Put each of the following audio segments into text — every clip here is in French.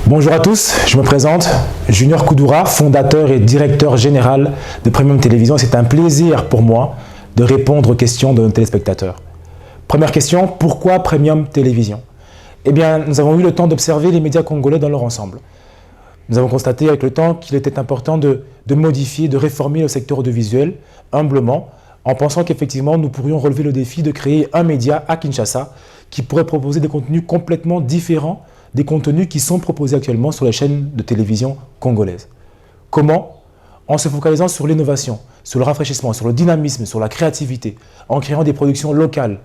Bonjour à tous, je me présente, Junior Koudoura, fondateur et directeur général de Premium Télévision. C'est un plaisir pour moi de répondre aux questions de nos téléspectateurs. Première question, pourquoi Premium Télévision? Eh bien, nous avons eu le temps d'observer les médias congolais dans leur ensemble. Nous avons constaté avec le temps qu'il était important de modifier, de réformer le secteur audiovisuel, humblement, en pensant qu'effectivement, nous pourrions relever le défi de créer un média à Kinshasa qui pourrait proposer des contenus complètement différents des contenus qui sont proposés actuellement sur les chaînes de télévision congolaises. Comment? En se focalisant sur l'innovation, sur le rafraîchissement, sur le dynamisme, sur la créativité, en créant des productions locales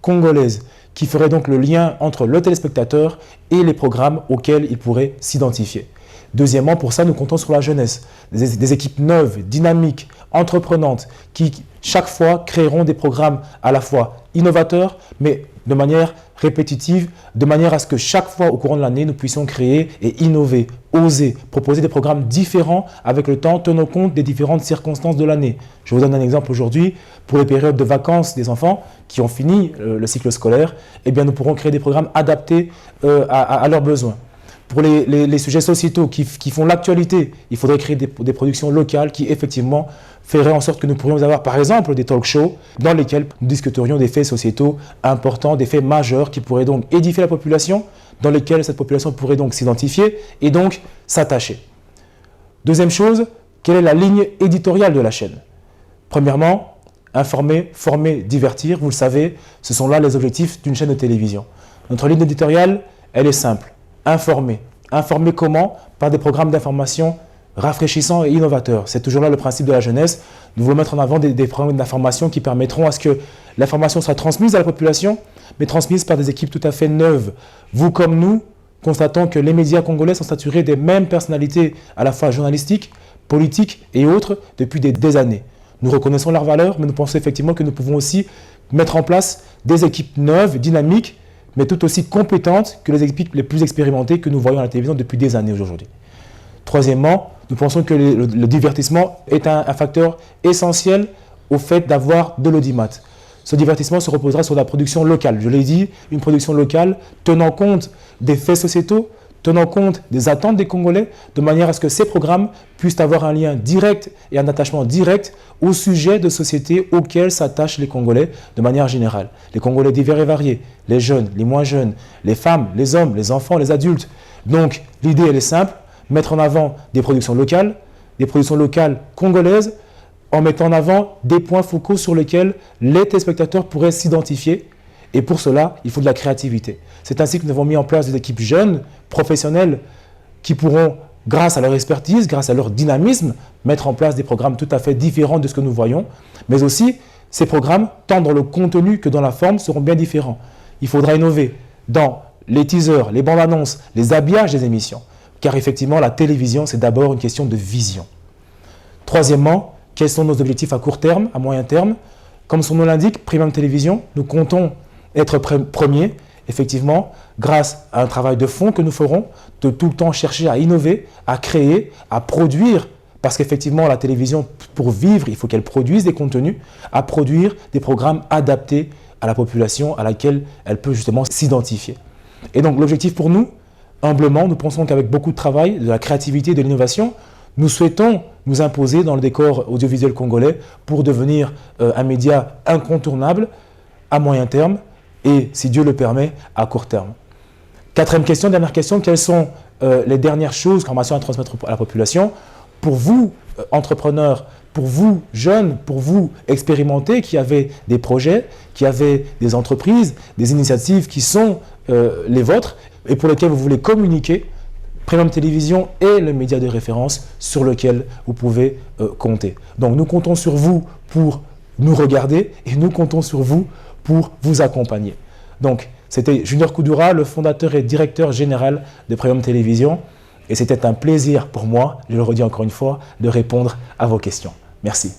congolaises, qui feraient donc le lien entre le téléspectateur et les programmes auxquels il pourrait s'identifier. Deuxièmement, pour ça, nous comptons sur la jeunesse, des équipes neuves, dynamiques, entreprenantes, qui chaque fois créeront des programmes à la fois innovateurs, mais de manière répétitive, de manière à ce que chaque fois au courant de l'année, nous puissions créer et innover, oser, proposer des programmes différents avec le temps, tenant compte des différentes circonstances de l'année. Je vous donne un exemple aujourd'hui. Pour les périodes de vacances des enfants qui ont fini le cycle scolaire, eh bien, nous pourrons créer des programmes adaptés à leurs besoins. Pour les sujets sociétaux qui font l'actualité, il faudrait créer des productions locales qui effectivement feraient en sorte que nous pourrions avoir par exemple des talk shows dans lesquels nous discuterions des faits sociétaux importants, des faits majeurs qui pourraient donc édifier la population, dans lesquels cette population pourrait donc s'identifier et donc s'attacher. Deuxième chose, quelle est la ligne éditoriale de la chaîne? Premièrement, informer, former, divertir. Vous le savez, ce sont là les objectifs d'une chaîne de télévision. Notre ligne éditoriale, elle est simple. Informer. Informer comment? Par des programmes d'information rafraîchissants et innovateurs. C'est toujours là le principe de la jeunesse. Nous voulons mettre en avant des programmes d'information qui permettront à ce que l'information soit transmise à la population, mais transmise par des équipes tout à fait neuves. Vous comme nous, constatons que les médias congolais sont saturés des mêmes personnalités à la fois journalistiques, politiques et autres depuis des années. Nous reconnaissons leurs valeurs, mais nous pensons effectivement que nous pouvons aussi mettre en place des équipes neuves, dynamiques, mais tout aussi compétentes que les équipes les plus expérimentées que nous voyons à la télévision depuis des années aujourd'hui. Troisièmement, nous pensons que le divertissement est un facteur essentiel au fait d'avoir de l'audimat. Ce divertissement se reposera sur la production locale. Je l'ai dit, une production locale tenant compte des faits sociétaux, tenant compte des attentes des Congolais, de manière à ce que ces programmes puissent avoir un lien direct et un attachement direct au sujet de société auquel s'attachent les Congolais de manière générale. Les Congolais divers et variés, les jeunes, les moins jeunes, les femmes, les hommes, les enfants, les adultes. Donc l'idée elle est simple, mettre en avant des productions locales congolaises, en mettant en avant des points focaux sur lesquels les téléspectateurs pourraient s'identifier. Et pour cela, il faut de la créativité. C'est ainsi que nous avons mis en place des équipes jeunes, professionnelles, qui pourront, grâce à leur expertise, grâce à leur dynamisme, mettre en place des programmes tout à fait différents de ce que nous voyons. Mais aussi, ces programmes, tant dans le contenu que dans la forme, seront bien différents. Il faudra innover dans les teasers, les bandes annonces, les habillages des émissions. Car effectivement, la télévision, c'est d'abord une question de vision. Troisièmement, quels sont nos objectifs à court terme, à moyen terme? Comme son nom l'indique, Premium Télévision, nous comptons être premiers, effectivement, grâce à un travail de fond que nous ferons, de tout le temps chercher à innover, à créer, à produire, parce qu'effectivement, la télévision, pour vivre, il faut qu'elle produise des contenus, à produire des programmes adaptés à la population à laquelle elle peut justement s'identifier. Et donc, l'objectif pour nous, humblement, nous pensons qu'avec beaucoup de travail, de la créativité, de l'innovation, nous souhaitons nous imposer dans le décor audiovisuel congolais pour devenir un média incontournable à moyen terme et, si Dieu le permet, à court terme. Quatrième question, dernière question, quelles sont les dernières choses, informations à transmettre à la population pour vous, entrepreneurs, pour vous, jeunes, pour vous, expérimentés, qui avez des projets, qui avez des entreprises, des initiatives qui sont les vôtres et pour lesquelles vous voulez communiquer. Premium Télévision est le média de référence sur lequel vous pouvez compter. Donc nous comptons sur vous pour nous regarder et nous comptons sur vous pour vous accompagner. Donc c'était Junior Koudoura, le fondateur et directeur général de Premium Télévision. Et c'était un plaisir pour moi, je le redis encore une fois, de répondre à vos questions. Merci.